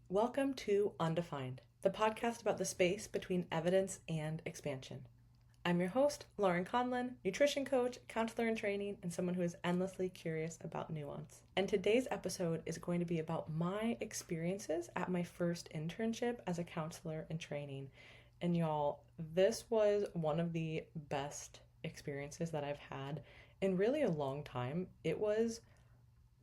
Welcome to Undefined, the podcast about the space between evidence and expansion. I'm your host, Lauren Conlon, nutrition coach, counselor in training, and someone who is endlessly curious about nuance. And today's episode is going to be about my experiences at my first internship as a counselor in training. And y'all, this was one of the best experiences that I've had in really a long time. It was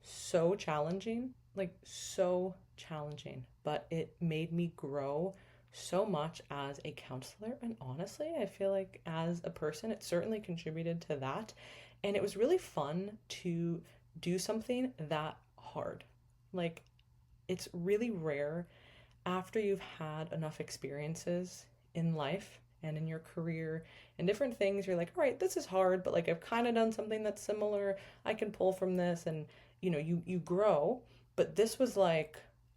so challenging, like so challenging, but it made me grow so much as a counselor. And honestly, I feel like as a person, it certainly contributed to that. And it was really fun to do something that hard. Like, it's really rare after you've had enough experiences in life and in your career and different things, you're like, all right, this is hard, but like I've kind of done something that's similar. I can pull from this, and you grow. But this was like,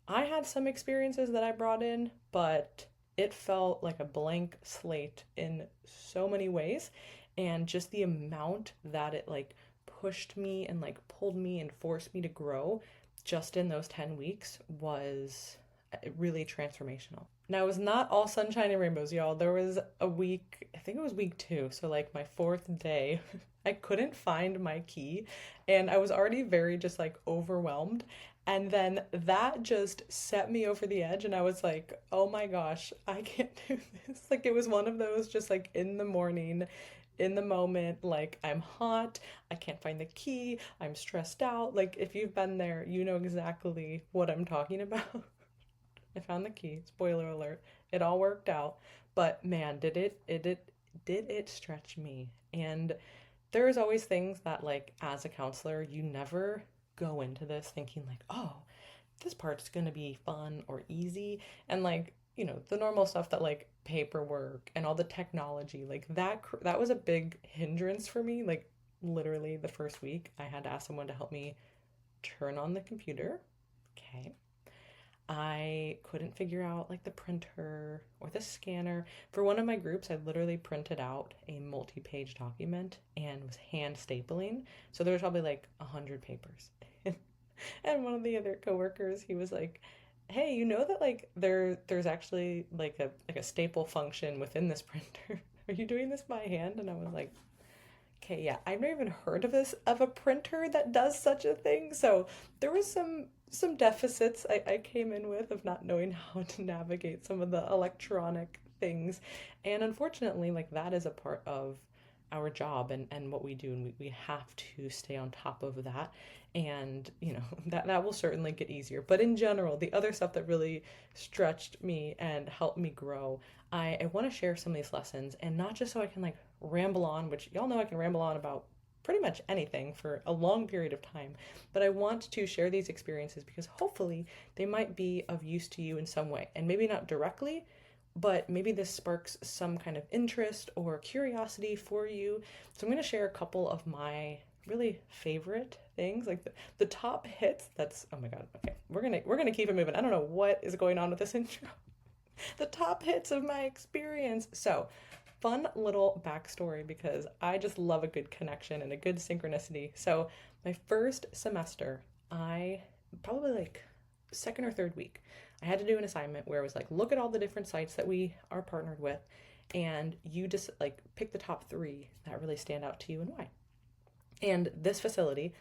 I had some experiences that I brought in, but it felt like a blank slate in so many ways. And just the amount that it like pushed me and like pulled me and forced me to grow just in those 10 weeks was really transformational. Now, it was not all sunshine and rainbows, y'all. There was a week, I think it was week 2, so like my fourth day, I couldn't find my key and I was already very just like overwhelmed. And then that just set me over the edge, and I was like, oh my gosh, I can't do this. Like, it was one of those just like in the morning, in the moment, like I'm hot, I can't find the key, I'm stressed out. Like, if you've been there, you know exactly what I'm talking about. I found the key. Spoiler alert. It all worked out. But man, did it stretch me. And there's always things that like as a counselor, you never go into this thinking like, "Oh, this part's going to be fun or easy." And like, the normal stuff that like paperwork and all the technology, like that was a big hindrance for me. Like literally the first week, I had to ask someone to help me turn on the computer. Okay. I couldn't figure out like the printer or the scanner. For one of my groups, I literally printed out a multi-page document and was hand stapling. So there was probably like 100 papers. And one of the other coworkers, he was like, "Hey, you know that like there's actually like a staple function within this printer. Are you doing this by hand?" And I was like, "Okay, yeah, I've never even heard of a printer that does such a thing." So there was some deficits I came in with of not knowing how to navigate some of the electronic things. And unfortunately, like that is a part of our job and what we do, and we have to stay on top of that. And that will certainly get easier. But in general, the other stuff that really stretched me and helped me grow, I want to share some of these lessons, and not just so I can like ramble on, which y'all know I can ramble on about pretty much anything for a long period of time. But I want to share these experiences because hopefully they might be of use to you in some way. And maybe not directly, but maybe this sparks some kind of interest or curiosity for you. So I'm going to share a couple of my really favorite things, like the top hits. That's, oh my god. Okay. We're going to keep it moving. I don't know what is going on with this intro. The top hits of my experience. So, fun little backstory because I just love a good connection and a good synchronicity. So, my first semester, I probably like second or third week, I had to do an assignment where it was like, look at all the different sites that we are partnered with, and you just like pick the top 3 that really stand out to you and why. And this facility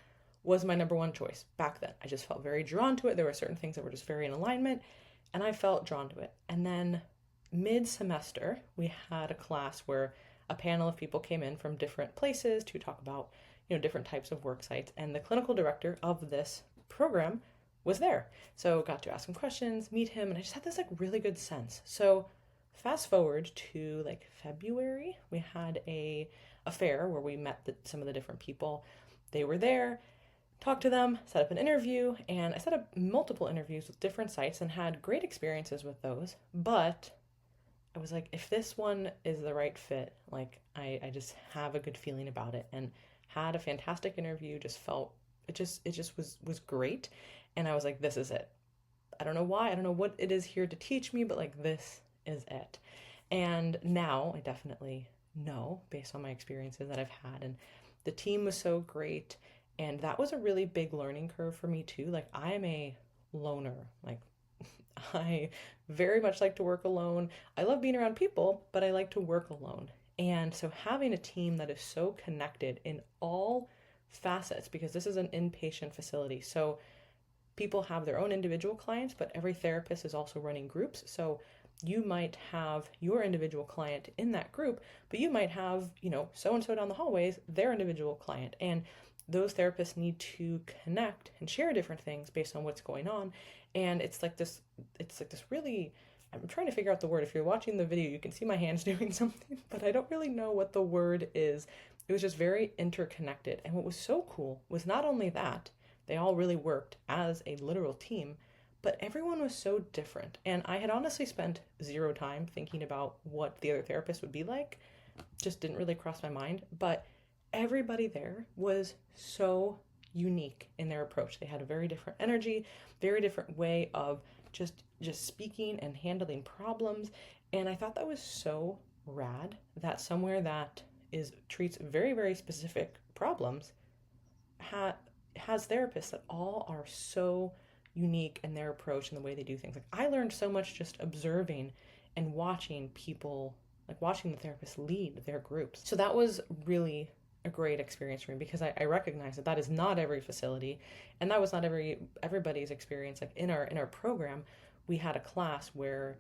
was my number one choice back then. I just felt very drawn to it. There were certain things that were just very in alignment, and I felt drawn to it. And then mid semester, we had a class where a panel of people came in from different places to talk about, different types of work sites. And the clinical director of this program was there. So got to ask him questions, meet him, and I just had this like really good sense. So fast forward to like February, we had a fair where we met some of the different people. They were there, talked to them, set up an interview, and I set up multiple interviews with different sites and had great experiences with those. But I was like, if this one is the right fit, like I just have a good feeling about it, and had a fantastic interview, just felt it just was great. And I was like, this is it. I don't know why, I don't know what it is here to teach me, but like this is it. And now I definitely know based on my experiences that I've had, and the team was so great, and that was a really big learning curve for me too. Like, I am a loner, like I very much like to work alone. I love being around people, but I like to work alone. And so having a team that is so connected in all facets, because this is an inpatient facility. So people have their own individual clients, but every therapist is also running groups. So you might have your individual client in that group, but you might have, so and so down the hallways, their individual client. And those therapists need to connect and share different things based on what's going on. And it's like this really, I'm trying to figure out the word. If you're watching the video, you can see my hands doing something, but I don't really know what the word is. It was just very interconnected. And what was so cool was not only that, they all really worked as a literal team, but everyone was so different. And I had honestly spent zero time thinking about what the other therapist would be like. Just didn't really cross my mind. But everybody there was so unique in their approach. They had a very different energy, very different way of just speaking and handling problems. And I thought that was so rad that somewhere that treats very, very specific problems has therapists that all are so unique in their approach and the way they do things. Like, I learned so much just observing and watching people, like watching the therapists lead their groups. So that was really a great experience for me, because I recognize that is not every facility, and that was not everybody's experience. Like in our program, we had a class where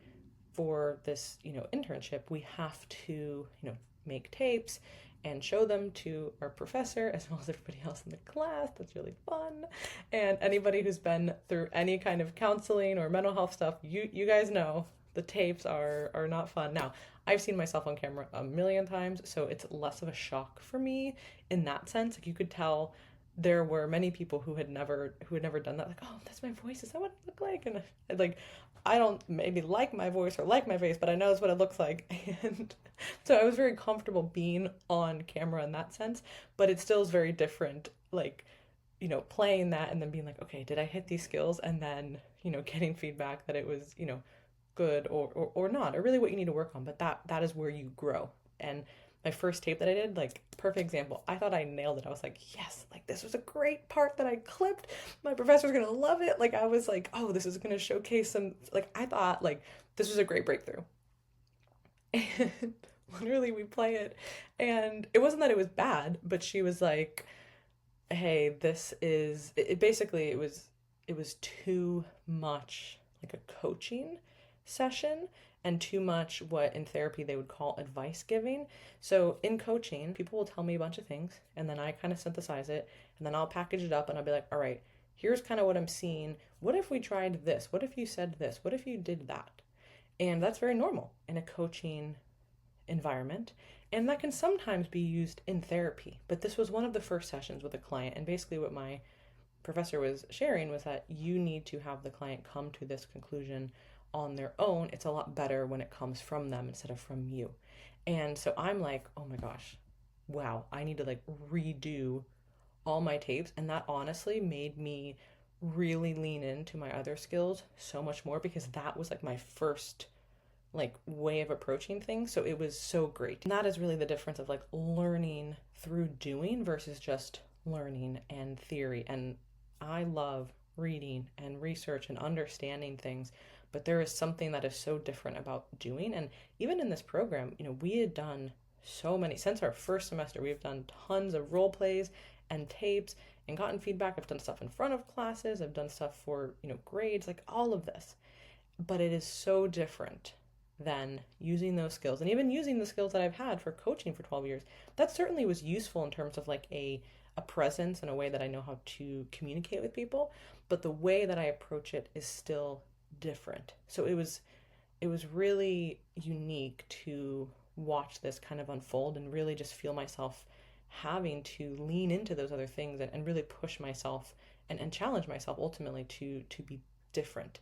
for this internship, we have to make tapes and show them to our professor as well as everybody else in the class. That's really fun. And anybody who's been through any kind of counseling or mental health stuff, you guys know the tapes are not fun. Now, I've seen myself on camera a million times, so it's less of a shock for me in that sense. Like, you could tell there were many people who had never done that. Like, oh, that's my voice. Is that what it looked like? And like, I don't maybe like my voice or like my face, but I know it's what it looks like. And so I was very comfortable being on camera in that sense, but it still is very different, like, playing that and then being like, okay, did I hit these skills? And then, getting feedback that it was, good or not, or really what you need to work on. But that is where you grow. And my first tape that I did, like, perfect example. I thought I nailed it. I was like, yes, like, this was a great part that I clipped. My professor's gonna love it. Like, I was like, oh, this is gonna showcase some, like, I thought, like, this was a great breakthrough. And literally we play it, and it wasn't that it was bad, but she was like, hey, this is, basically it was too much like a coaching session and too much what in therapy they would call advice giving. So in coaching, people will tell me a bunch of things, and then I kind of synthesize it, and then I'll package it up, and I'll be like, all right, here's kind of what I'm seeing. What if we tried this? What if you said this? What if you did that? And that's very normal in a coaching environment. And that can sometimes be used in therapy. But this was one of the first sessions with a client. And basically what my professor was sharing was that you need to have the client come to this conclusion on their own. It's a lot better when it comes from them instead of from you. And so I'm like, oh my gosh, wow, I need to like redo all my tapes. And that honestly made me really lean into my other skills so much more, because that was like my first like way of approaching things. So it was so great. And that is really the difference of like learning through doing versus just learning and theory. And I love reading and research and understanding things, but there is something that is so different about doing. And even in this program, we had done so many, since our first semester, we've done tons of role plays and tapes and gotten feedback. I've done stuff in front of classes. I've done stuff for, grades, like all of this. But it is so different than using those skills, and even using the skills that I've had for coaching for 12 years. That certainly was useful in terms of like a presence and a way that I know how to communicate with people, but the way that I approach it is still different. So it was really unique to watch this kind of unfold and really just feel myself having to lean into those other things and really push myself and challenge myself ultimately to be different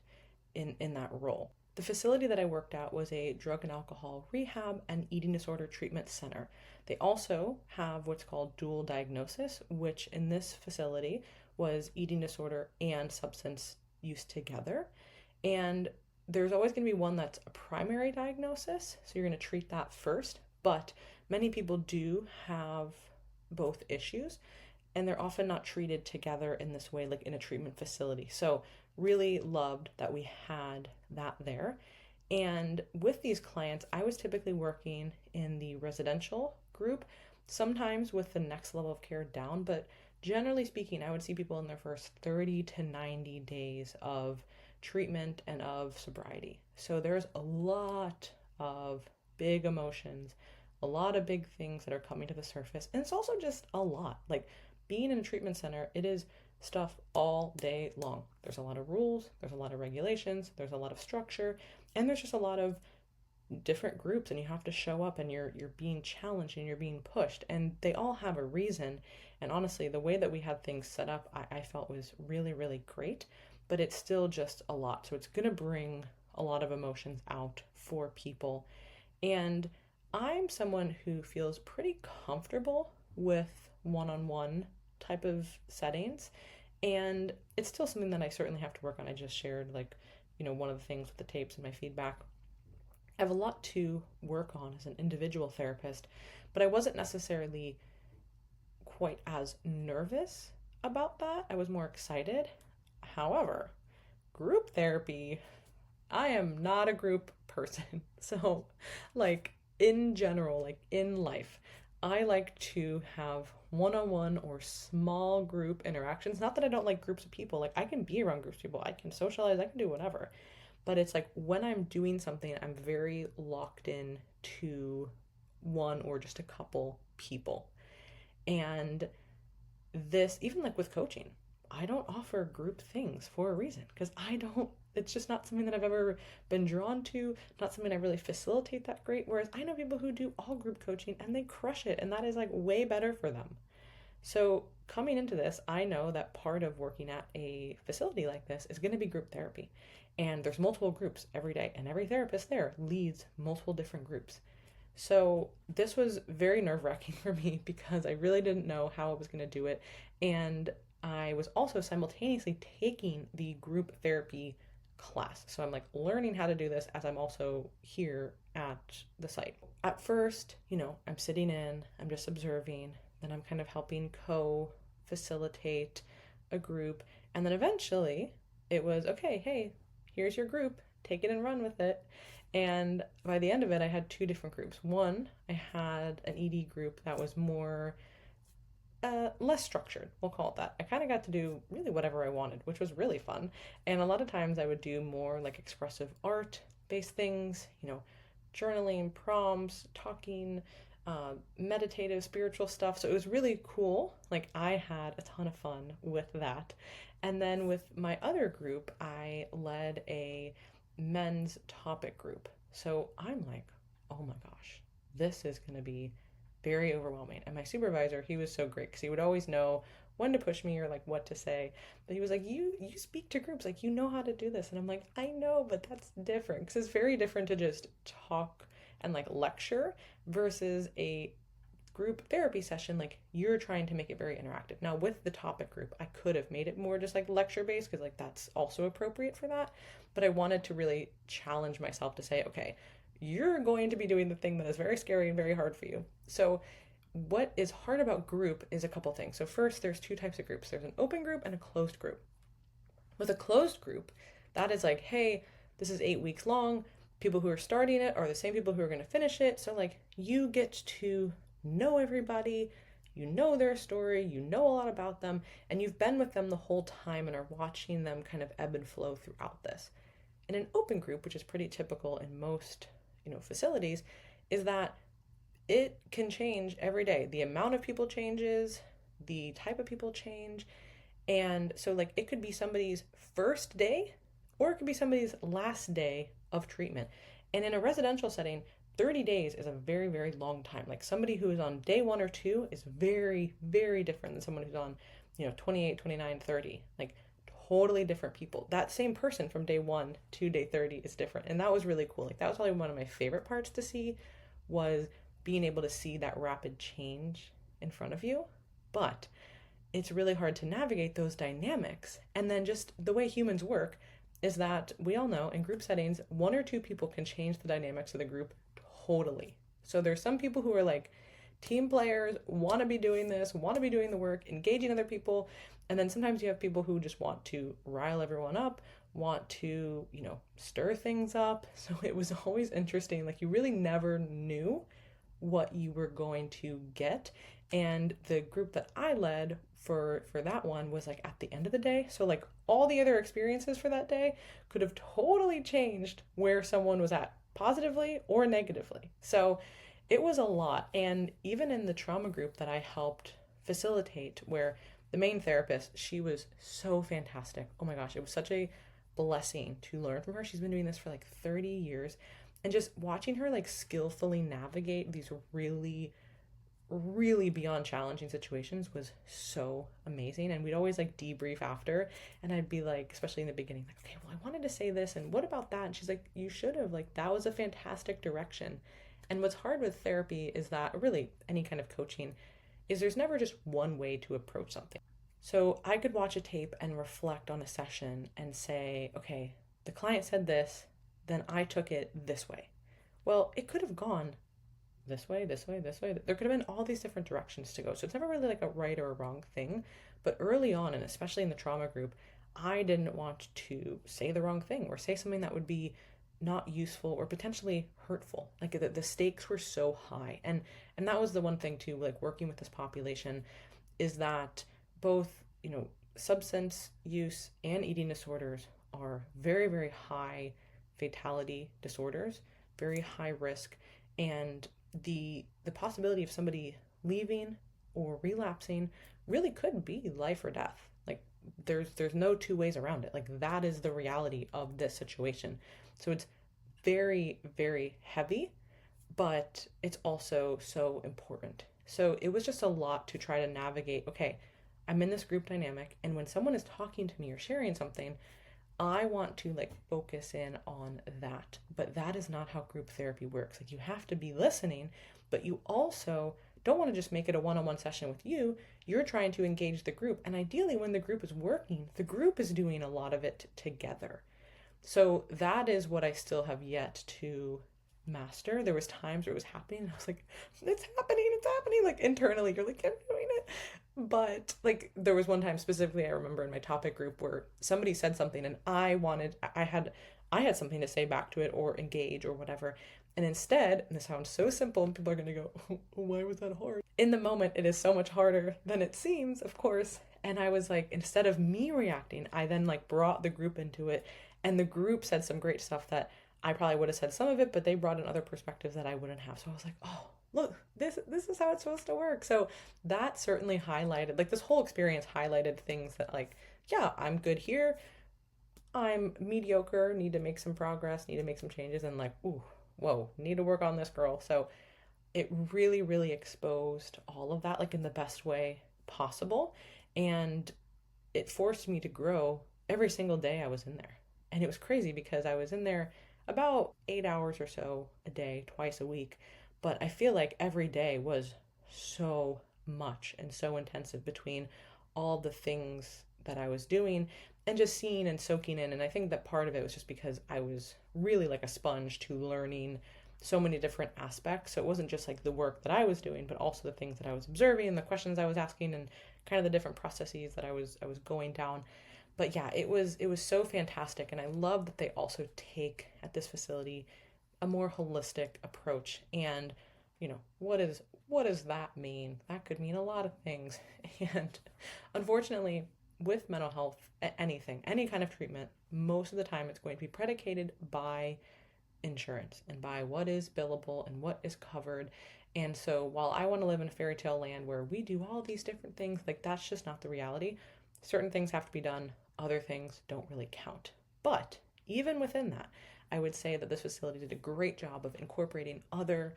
in that role. The facility that I worked at was a drug and alcohol rehab and eating disorder treatment center. They also have what's called dual diagnosis, which in this facility was eating disorder and substance use together. And there's always going to be one that's a primary diagnosis, so you're going to treat that first. But many people do have both issues, and they're often not treated together in this way, like in a treatment facility. So really loved that we had that there. And with these clients, I was typically working in the residential group, sometimes with the next level of care down, but generally speaking, I would see people in their first 30 to 90 days of treatment and of sobriety. So there's a lot of big emotions, a lot of big things that are coming to the surface. And it's also just a lot. Like being in a treatment center, it is stuff all day long. There's a lot of rules, there's a lot of regulations, there's a lot of structure, and there's just a lot of different groups, and you have to show up, and you're being challenged and you're being pushed, and they all have a reason. And honestly, the way that we had things set up, I felt was really, really great, but it's still just a lot. So it's going to bring a lot of emotions out for people. And I'm someone who feels pretty comfortable with one-on-one type of settings, and it's still something that I certainly have to work on. I just shared, like, one of the things with the tapes and my feedback. I have a lot to work on as an individual therapist, but I wasn't necessarily quite as nervous about that. I was more excited. However, group therapy, I am not a group person. So, like, in general, like in life, I like to have one-on-one or small group interactions. Not that I don't like groups of people. Like, I can be around groups of people. I can socialize. I can do whatever. But it's like when I'm doing something, I'm very locked in to one or just a couple people. And this, even like with coaching, I don't offer group things for a reason, because it's just not something that I've ever been drawn to, not something I really facilitate that great. Whereas I know people who do all group coaching and they crush it, and that is like way better for them. So coming into this, I know that part of working at a facility like this is going to be group therapy. And there's multiple groups every day, and every therapist there leads multiple different groups. So this was very nerve-wracking for me because I really didn't know how I was going to do it. And I was also simultaneously taking the group therapy class. So I'm like learning how to do this as I'm also here at the site. At first, I'm sitting in, I'm just observing, then I'm kind of helping co-facilitate a group. And then eventually it was, okay, hey, here's your group, take it and run with it. And by the end of it, I had two different groups. One, I had an ED group that was more, less structured, we'll call it that. I kind of got to do really whatever I wanted, which was really fun. And a lot of times I would do more like expressive art-based things, journaling, prompts, talking, meditative, spiritual stuff. So it was really cool. Like I had a ton of fun with that. And then with my other group, I led a men's topic group. So I'm like, oh my gosh, this is going to be very overwhelming. And my supervisor, he was so great because he would always know when to push me or like what to say. But he was like, you speak to groups, like you know how to do this. And I'm like, I know, but that's different, because it's very different to just talk and like lecture versus a group therapy session. Like you're trying to make it very interactive. Now with the topic group, I could have made it more just like lecture based, because like that's also appropriate for that. But I wanted to really challenge myself to say, okay, you're going to be doing the thing that is very scary and very hard for you. So what is hard about group is a couple things. So first, there's two types of groups. There's an open group and a closed group. With a closed group, that is like, hey, this is 8 weeks long. People who are starting it are the same people who are going to finish it. So like you get to know everybody, you know their story, you know a lot about them, and you've been with them the whole time and are watching them kind of ebb and flow throughout this. In an open group, which is pretty typical in most, facilities, is that it can change every day. The amount of people changes, the type of people change, and so like it could be somebody's first day or it could be somebody's last day of treatment. And in a residential setting, 30 days is a very, very long time. Like somebody who is on day 1 or 2 is very, very different than someone who's on, 28, 29, 30. Like totally different people. That same person from day 1 to day 30 is different. And that was really cool. Like that was probably one of my favorite parts to see, was being able to see that rapid change in front of you. But it's really hard to navigate those dynamics. And then just the way humans work is that we all know in group settings, 1 or 2 people can change the dynamics of the group totally. So there's some people who are like team players, want to be doing this, want to be doing the work, engaging other people, And then sometimes you have people who just want to rile everyone up, want to, stir things up. So it was always interesting. Like you really never knew what you were going to get. And the group that I led for that one was like at the end of the day. So like all the other experiences for that day could have totally changed where someone was at, positively or negatively. So it was a lot. And even in the trauma group that I helped facilitate, where the main therapist, she was so fantastic. Oh my gosh, it was such a blessing to learn from her. She's been doing this for like 30 years. And just watching her like skillfully navigate these really, really beyond challenging situations was so amazing. And we'd always like debrief after, and I'd be like, especially in the beginning, like, okay, well, I wanted to say this, and what about that? And she's like, you should have, like, that was a fantastic direction. And what's hard with therapy is that, really any kind of coaching, is there's never just one way to approach something. So I could watch a tape and reflect on a session and say, okay, the client said this, then I took it this way. Well, it could have gone this way, this way, this way. There could have been all these different directions to go. So it's never really like a right or a wrong thing. But early on, and especially in the trauma group, I didn't want to say the wrong thing or say something that would be not useful or potentially hurtful. Like the stakes were so high. And that was the one thing too, like working with this population, is that both, substance use and eating disorders are very, very high fatality disorders, very high risk. And the possibility of somebody leaving or relapsing really could be life or death. Like there's no two ways around it. Like that is the reality of this situation. So it's very, very heavy, but it's also so important. So it was just a lot to try to navigate. Okay, I'm in this group dynamic, and when someone is talking to me or sharing something, I want to like focus in on that. But that is not how group therapy works. Like you have to be listening, but you also don't want to just make it a one-on-one session with you. You're trying to engage the group. And ideally, when the group is working, the group is doing a lot of it together. So that is what I still have yet to master. There was times where it was happening and I was like, it's happening. Like internally, you're like, I'm doing it. But like there was one time specifically I remember in my topic group where somebody said something and I had something to say back to it or engage or whatever. And instead, and this sounds so simple and people are going to go, oh, why was that hard? In the moment, it is so much harder than it seems, of course. And I was like, instead of me reacting, I then like brought the group into it. And the group said some great stuff that I probably would have said some of it, but they brought in other perspectives that I wouldn't have. So I was like, oh, look, this is how it's supposed to work. So that certainly highlighted, like this whole experience highlighted things that like, yeah, I'm good here. I'm mediocre, need to make some progress, need to make some changes, and like, ooh, whoa, need to work on this, girl. So it really, really exposed all of that, like in the best way possible. And it forced me to grow every single day I was in there. And it was crazy because I was in there about 8 hours or so a day, twice a week. But I feel like every day was so much and so intensive between all the things that I was doing and just seeing and soaking in. And I think that part of it was just because I was really like a sponge to learning so many different aspects. So it wasn't just like the work that I was doing, but also the things that I was observing and the questions I was asking and kind of the different processes that I was going down. But yeah, it was so fantastic. And I love that they also take at this facility a more holistic approach. And what does that mean? That could mean a lot of things. And unfortunately, with mental health, anything, any kind of treatment, most of the time it's going to be predicated by insurance and by what is billable and what is covered. And so while I want to live in a fairy tale land where we do all these different things, like that's just not the reality. Certain things have to be done, other things don't really count. But even within that, I would say that this facility did a great job of incorporating other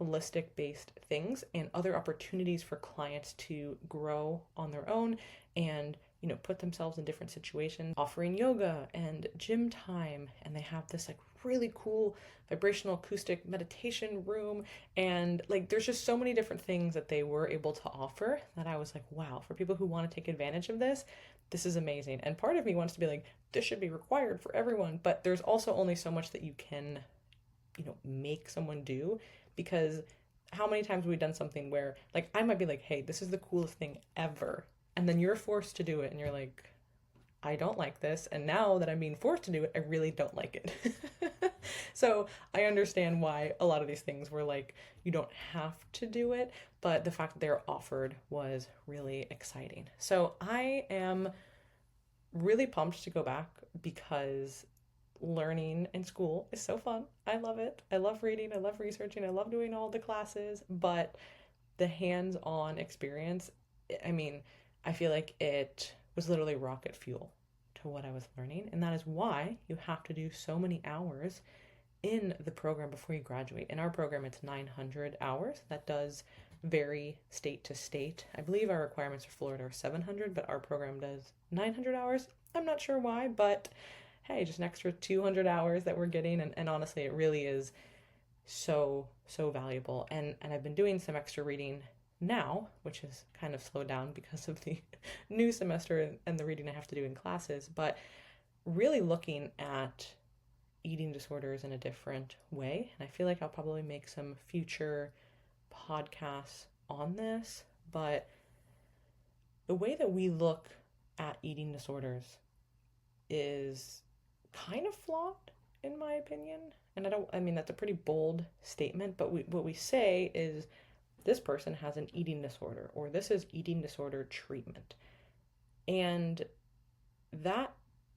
holistic based things and other opportunities for clients to grow on their own and put themselves in different situations, offering yoga and gym time. And they have this like really cool vibrational acoustic meditation room. And like, there's just so many different things that they were able to offer that I was like, wow, for people who want to take advantage of this, this is amazing. And part of me wants to be like, this should be required for everyone. But there's also only so much that you can, make someone do, because how many times have we done something where like I might be like, hey, this is the coolest thing ever. and then you're forced to do it and you're like, I don't like this, and now that I'm being forced to do it, I really don't like it. So I understand why a lot of these things were like, you don't have to do it, but the fact that they're offered was really exciting. So I am really pumped to go back because learning in school is so fun. I love it. I love reading, I love researching, I love doing all the classes, but the hands-on experience, I mean, I feel like it was literally rocket fuel to what I was learning, and that is why you have to do so many hours in the program before you graduate. In our program, it's 900 hours. That does vary state to state. I believe our requirements for Florida are 700, but our program does 900 hours. I'm not sure why, but hey, just an extra 200 hours that we're getting. And honestly, it really is so valuable. And I've been doing some extra reading now, which is kind of slowed down because of the new semester and the reading I have to do in classes, but really looking at eating disorders in a different way. And I feel like I'll probably make some future podcasts on this, but the way that we look at eating disorders is kind of flawed, in my opinion. And I mean, that's a pretty bold statement, but what we say is this person has an eating disorder, or this is eating disorder treatment. And that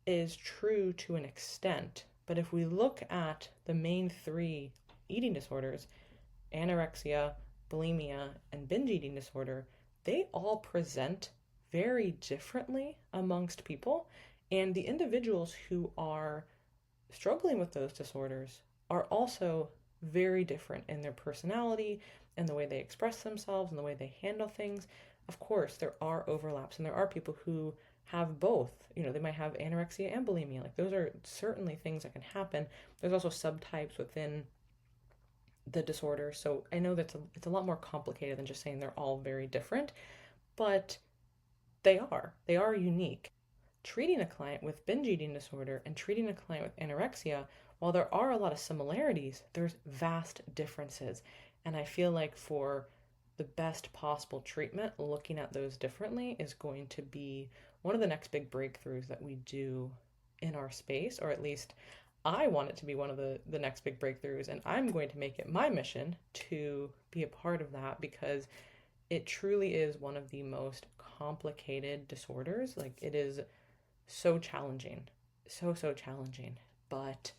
is true to an extent. But if we look at the main three eating disorders, anorexia, bulimia, and binge eating disorder, they all present very differently amongst people. And the individuals who are struggling with those disorders are also very different in their personality and the way they express themselves and the way they handle things. Of course, there are overlaps, and there are people who have both. You know, they might have anorexia and bulimia. Like, those are certainly things that can happen. There's also subtypes within the disorder. So I know that it's a lot more complicated than just saying they're all very different, but they are unique. Treating a client with binge eating disorder and treating a client with anorexia, while there are a lot of similarities, there's vast differences. And I feel like for the best possible treatment, looking at those differently is going to be one of the next big breakthroughs that we do in our space, or at least I want it to be one of the next big breakthroughs, and I'm going to make it my mission to be a part of that, because it truly is one of the most complicated disorders. Like, it is so challenging, so challenging, but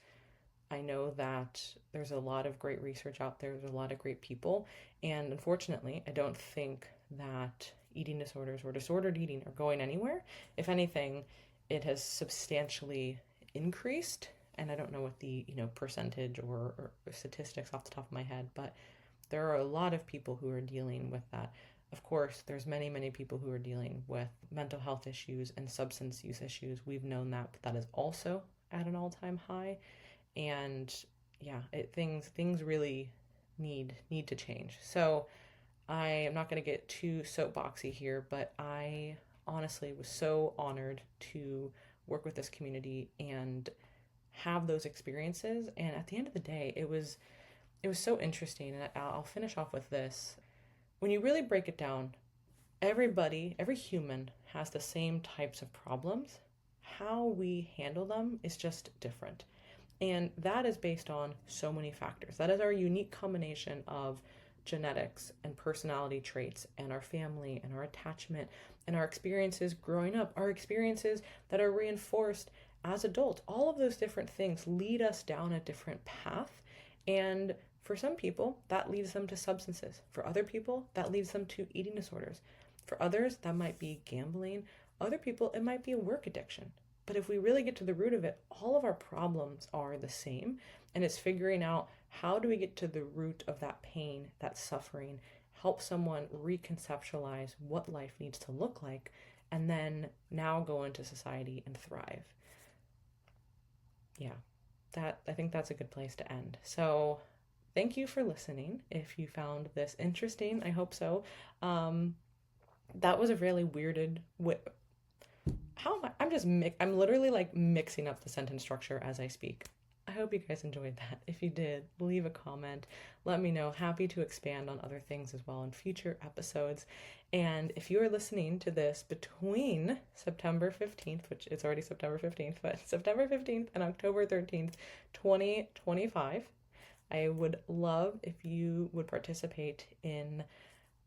I know that there's a lot of great research out there. There's a lot of great people, and unfortunately, I don't think that eating disorders or disordered eating are going anywhere. If anything, it has substantially increased, and I don't know what the percentage or statistics off the top of my head, but there are a lot of people who are dealing with that. Of course, there's many people who are dealing with mental health issues and substance use issues. We've known that, but that is also at an all-time high. And yeah, things really need to change. So I am not going to get too soapboxy here, but I honestly was so honored to work with this community and have those experiences. And at the end of the day, it was so interesting. And I'll finish off with this. When you really break it down, every human has the same types of problems. How we handle them is just different. And that is based on so many factors. That is our unique combination of genetics and personality traits and our family and our attachment and our experiences growing up, our experiences that are reinforced as adults. All of those different things lead us down a different path. And for some people, that leads them to substances. For other people, that leads them to eating disorders. For others, that might be gambling. Other people, it might be a work addiction. But if we really get to the root of it, all of our problems are the same. And it's figuring out, how do we get to the root of that pain, that suffering, help someone reconceptualize what life needs to look like, and then now go into society and thrive. Yeah, I think that's a good place to end. So thank you for listening. If you found this interesting, I hope so. That was a really weirded how am I? I'm literally like mixing up the sentence structure as I speak. I hope you guys enjoyed that. If you did, leave a comment. Let me know. Happy to expand on other things as well in future episodes. And if you are listening to this between September 15th, which it's already September 15th, but September 15th and October 13th, 2025, I would love if you would participate in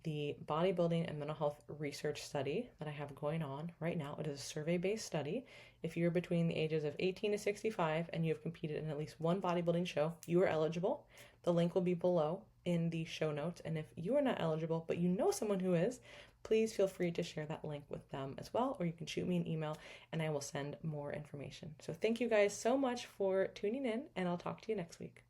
the bodybuilding and mental health research study that I have going on right now. It is a survey-based study. If you're between the ages of 18 to 65 and you have competed in at least one bodybuilding show, you are eligible. The link will be below in the show notes. And if you are not eligible, but you know someone who is, please feel free to share that link with them as well, or you can shoot me an email and I will send more information. So thank you guys so much for tuning in, and I'll talk to you next week.